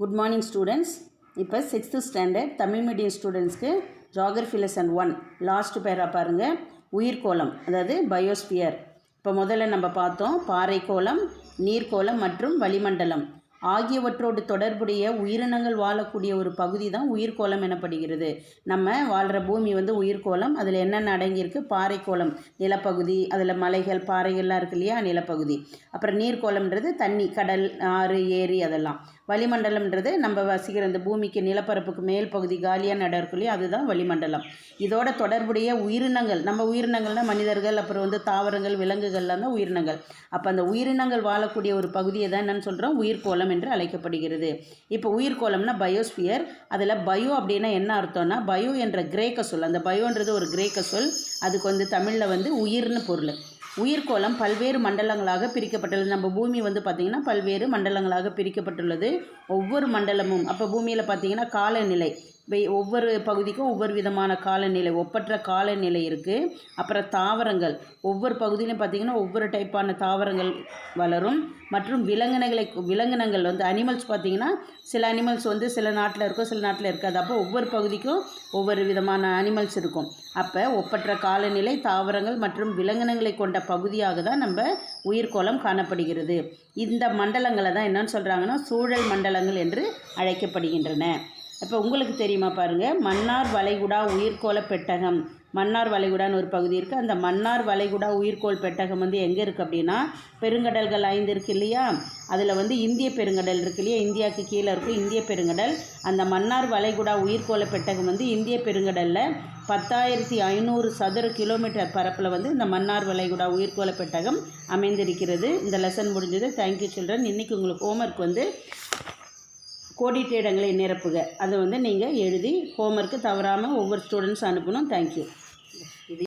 Good morning students. இப்போ 6th standard Tamil medium ஸ்டூடெண்ட்ஸ்க்கு geography lesson 1 last பேரா பாருங்கள். உயிர்கோளம், அதாவது பயோஸ்பியர். இப்போ முதல்ல நம்ம பார்த்தோம் பாறைக்கோளம், நீர்க்கோளம் மற்றும் வளிமண்டலம் ஆகியவற்றோடு தொடர்புடைய உயிரினங்கள் வாழக்கூடிய ஒரு பகுதி தான் உயிர்கோளம் எனப்படுகிறது. நம்ம வாழ்கிற பூமி உயிர்கோளம். அதில் என்னென்ன அடங்கியிருக்கு? பாறைக்கோளம் நிலப்பகுதி, அதில் மலைகள் பாறைகள்லாம் இருக்கு இல்லையா, நிலப்பகுதி. அப்புறம் நீர்க்கோளம்ன்றது தண்ணி, கடல், ஆறு, ஏரி அதெல்லாம். வளிமண்டலம்ன்றது நம்ம வசிக்கிற இந்த பூமிக்கு நிலப்பரப்புக்கு மேல் பகுதி காலியாக நட இருக்கு இல்லையா, அதுதான் வளிமண்டலம். இதோட தொடர்புடைய உயிரினங்கள், நம்ம உயிரினங்கள்னால் மனிதர்கள், அப்புறம் தாவரங்கள், விலங்குகள்லாம் தான் உயிரினங்கள். அப்போ அந்த உயிரினங்கள் வாழக்கூடிய ஒரு பகுதியை தான் என்னன்னு சொல்கிறோம்? உயிர்கோளம் என்று அழைக்கப்படுகிறது. இப்போ உயிர்கோளம்னா பயோஸ்பியர். அதில் பயோ அப்படின்னா என்ன அர்த்தம்னா, பயோ என்ற கிரேக்க சொல். அந்த பயோன்றது ஒரு கிரேக்க சொல். அதுக்கு தமிழில் உயிர்னு பொருள். உயிர்கோளம் பல்வேறு மண்டலங்களாக பிரிக்கப்பட்டுள்ளது. நம்ம பூமி பார்த்திங்கன்னா பல்வேறு மண்டலங்களாக பிரிக்கப்பட்டுள்ளது. ஒவ்வொரு மண்டலமும், அப்போ பூமியில் பார்த்திங்கன்னா காலநிலை, ஒவ்வொரு பகுதிக்கும் ஒவ்வொரு விதமான காலநிலை, ஒப்பற்ற காலநிலை இருக்குது. அப்புறம் தாவரங்கள், ஒவ்வொரு பகுதியிலும் பார்த்திங்கன்னா ஒவ்வொரு டைப்பான தாவரங்கள் வளரும். மற்றும் விலங்கினங்கள் அனிமல்ஸ் பார்த்திங்கன்னா சில அனிமல்ஸ் சில நாட்டில் இருக்கும், சில நாட்டில் இருக்காது. அப்போ ஒவ்வொரு பகுதிக்கும் ஒவ்வொரு விதமான அனிமல்ஸ் இருக்கும். அப்போ ஒப்பற்ற காலநிலை, தாவரங்கள் மற்றும் விலங்கினங்களை கொண்ட பகுதியாக தான் நம்ம உயிர்கோளம் காணப்படுகிறது. இந்த மண்டலங்களை தான் என்னன்னு சொல்கிறாங்கன்னா சூழல் மண்டலங்கள் என்று அழைக்கப்படுகின்றன. இப்போ உங்களுக்கு தெரியுமா பாருங்கள், மன்னார் வளைகுடா உயிர்கோள பெட்டகம். மன்னார் வளைகுடான்னு ஒரு பகுதி இருக்குது. அந்த மன்னார் வளைகுடா உயிர்கோள் பெட்டகம் எங்கே இருக்குது அப்படின்னா, பெருங்கடல்கள் 5 இருக்குது இல்லையா, அதில் இந்திய பெருங்கடல் இருக்குது இல்லையா, இந்தியாவுக்கு கீழே இருக்கும் இந்திய பெருங்கடல். அந்த மன்னார் வளைகுடா உயிர்கோள பெட்டகம் இந்திய பெருங்கடலில் 10,500 சதுர கிலோமீட்டர் பரப்பில் இந்த மன்னார் வளைகுடா உயிர்கோள பெட்டகம் அமைந்திருக்கிறது. இந்த லெசன் முடிஞ்சது. Thank you children. இன்றைக்கி உங்களுக்கு ஹோம்ஒர்க் கோடிட்ட இடங்களை நிரப்புக. அதை நீங்கள் எழுதி ஹோம்ஒர்க்கு தவறாமல் ஒவ்வொரு ஸ்டூடெண்ட்ஸ் அனுப்பணும். தேங்க்யூ.